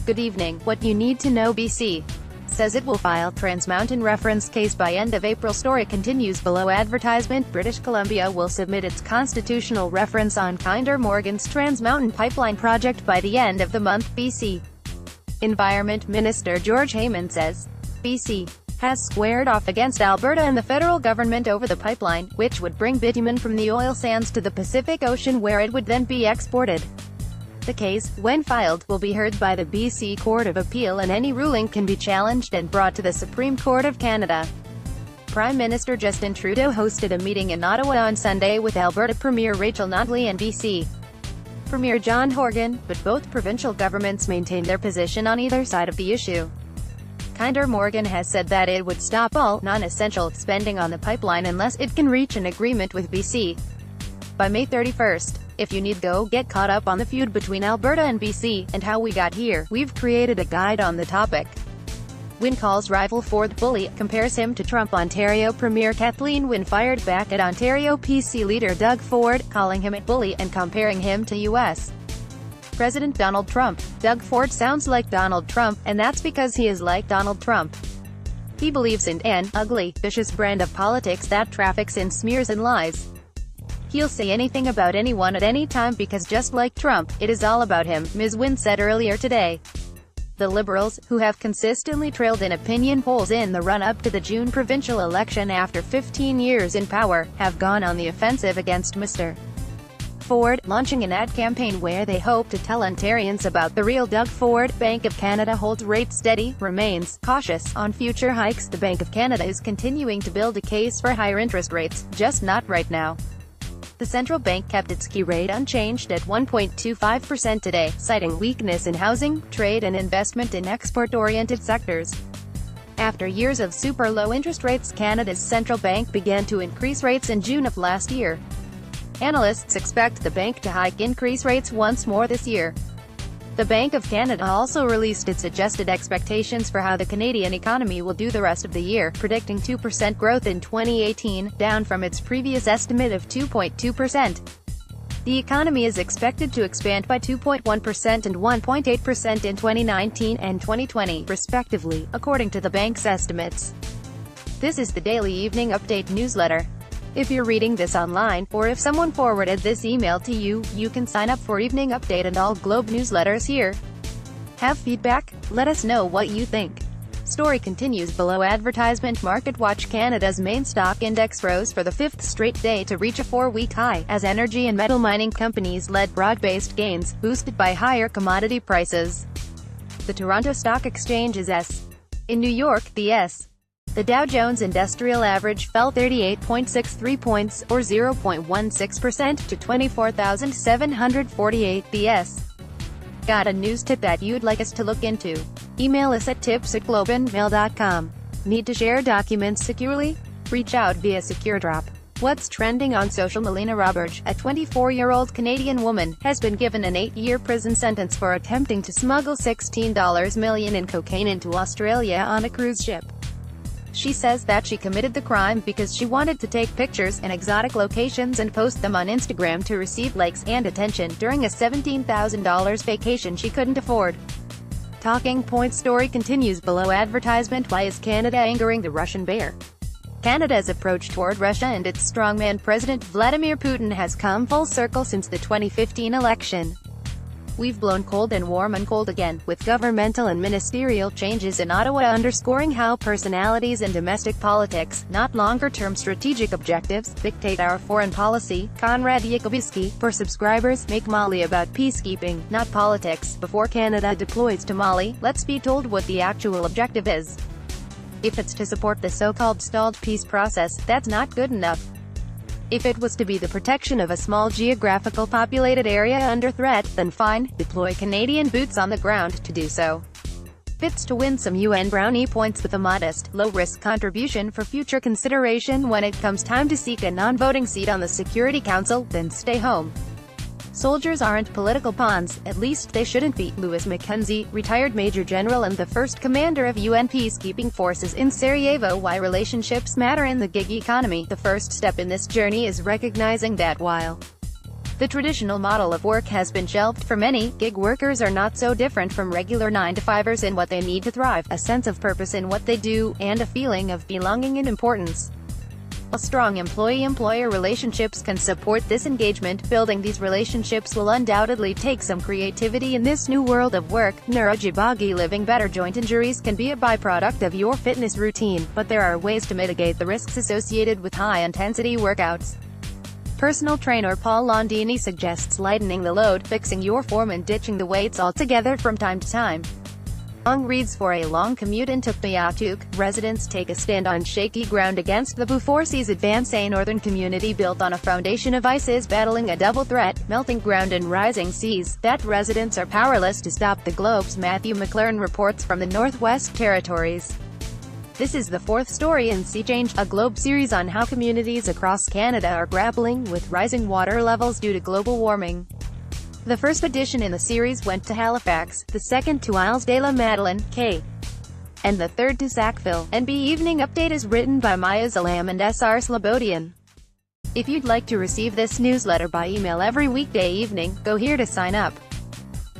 Good evening. What you need to know. BC says it will file Trans Mountain reference case by end of April. Story continues below. Advertisement. British Columbia will submit its constitutional reference on Kinder Morgan's Trans Mountain pipeline project by the end of the month. BC Environment Minister George Heyman says BC has squared off against Alberta and the federal government over the pipeline, which would bring bitumen from the oil sands to the Pacific Ocean where it would then be exported. The case, when filed, will be heard by the BC Court of Appeal, and any ruling can be challenged and brought to the Supreme Court of Canada. Prime Minister Justin Trudeau hosted a meeting in Ottawa on Sunday with Alberta Premier Rachel Notley and BC Premier John Horgan, but both provincial governments maintained their position on either side of the issue. Kinder Morgan has said that it would stop all non-essential spending on the pipeline unless it can reach an agreement with BC by May 31st. If you need go get caught up on the feud between Alberta and BC, and how we got here, we've created a guide on the topic. Wynne calls rival Ford bully, compares him to Trump. Ontario Premier Kathleen Wynne fired back at Ontario PC leader Doug Ford, calling him a bully, and comparing him to U.S. President Donald Trump. Doug Ford sounds like Donald Trump, and that's because he is like Donald Trump. He believes in an ugly, vicious brand of politics that traffics in smears and lies. He'll say anything about anyone at any time because just like Trump, it is all about him, Ms. Wynne said earlier today. The Liberals, who have consistently trailed in opinion polls in the run-up to the June provincial election after 15 years in power, have gone on the offensive against Mr. Ford, launching an ad campaign where they hope to tell Ontarians about the real Doug Ford. Bank of Canada holds rates steady, remains cautious on future hikes. The Bank of Canada is continuing to build a case for higher interest rates, just not right now. The central bank kept its key rate unchanged at 1.25% today, citing weakness in housing, trade and investment in export-oriented sectors. After years of super low interest rates, Canada's central bank began to increase rates in June of last year. Analysts expect the bank to increase rates once more this year. The Bank of Canada also released its adjusted expectations for how the Canadian economy will do the rest of the year, predicting 2% growth in 2018, down from its previous estimate of 2.2%. The economy is expected to expand by 2.1% and 1.8% in 2019 and 2020, respectively, according to the bank's estimates. This is the Daily Evening Update newsletter. If you're reading this online, or if someone forwarded this email to you, you can sign up for Evening Update and all Globe newsletters here. Have feedback? Let us know what you think. Story continues below. Advertisement. Market Watch. Canada's main stock index rose for the fifth straight day to reach a 4-week high, as energy and metal mining companies led broad-based gains, boosted by higher commodity prices. The Toronto Stock Exchange is S. In New York, the S. The Dow Jones Industrial Average fell 38.63 points, or 0.16%, to 24,748. The S. Got a news tip that you'd like us to look into? Email us at tips@globeandmail.com. Need to share documents securely? Reach out via SecureDrop. What's trending on social? Melina Roberge, a 24-year-old Canadian woman, has been given an 8-year prison sentence for attempting to smuggle $16 million in cocaine into Australia on a cruise ship. She says that she committed the crime because she wanted to take pictures in exotic locations and post them on Instagram to receive likes and attention during a $17,000 vacation she couldn't afford. Talking Point. Story continues below. Advertisement. Why is Canada angering the Russian bear? Canada's approach toward Russia and its strongman President Vladimir Putin has come full circle since the 2015 election. We've blown cold and warm and cold again, with governmental and ministerial changes in Ottawa underscoring how personalities and domestic politics, not longer-term strategic objectives, dictate our foreign policy. Conrad Yakubiski, for subscribers, make Mali about peacekeeping, not politics. Before Canada deploys to Mali, let's be told what the actual objective is. If it's to support the so-called stalled peace process, that's not good enough. If it was to be the protection of a small geographical populated area under threat, then fine, deploy Canadian boots on the ground to do so. If it's to win some UN brownie points with a modest, low-risk contribution for future consideration when it comes time to seek a non-voting seat on the Security Council, then stay home. Soldiers aren't political pawns, at least they shouldn't be. Louis Mackenzie, retired Major General and the first commander of UN peacekeeping forces in Sarajevo. Why relationships matter in the gig economy. The first step in this journey is recognizing that while The traditional model of work has been shelved for many. Gig workers are not so different from regular 9-to-5ers in what they need to thrive, a sense of purpose in what they do, and a feeling of belonging and importance. While strong employee-employer relationships can support this engagement, building these relationships will undoubtedly take some creativity in this new world of work. Neurojibagi living better. Joint injuries can be a byproduct of your fitness routine, but there are ways to mitigate the risks associated with high-intensity workouts. Personal trainer Paul Londini suggests lightening the load, fixing your form and ditching the weights altogether from time to time. Long reads for a long commute in Tuktoyaktuk. Residents take a stand on shaky ground against the Before-Seas Advance. A northern community built on a foundation of ice is battling a double threat, melting ground and rising seas, that residents are powerless to stop. The Globe's Matthew McLaren reports from the Northwest Territories. This is the fourth story in Sea Change, a Globe series on how communities across Canada are grappling with rising water levels due to global warming. The first edition in the series went to Halifax, the second to Isles de la Madeleine, K, and the third to Sackville. NB Evening Update is written by Maya Zalam and SR Slobodian. If you'd like to receive this newsletter by email every weekday evening, go here to sign up.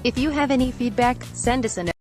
If you have any feedback, send us a note.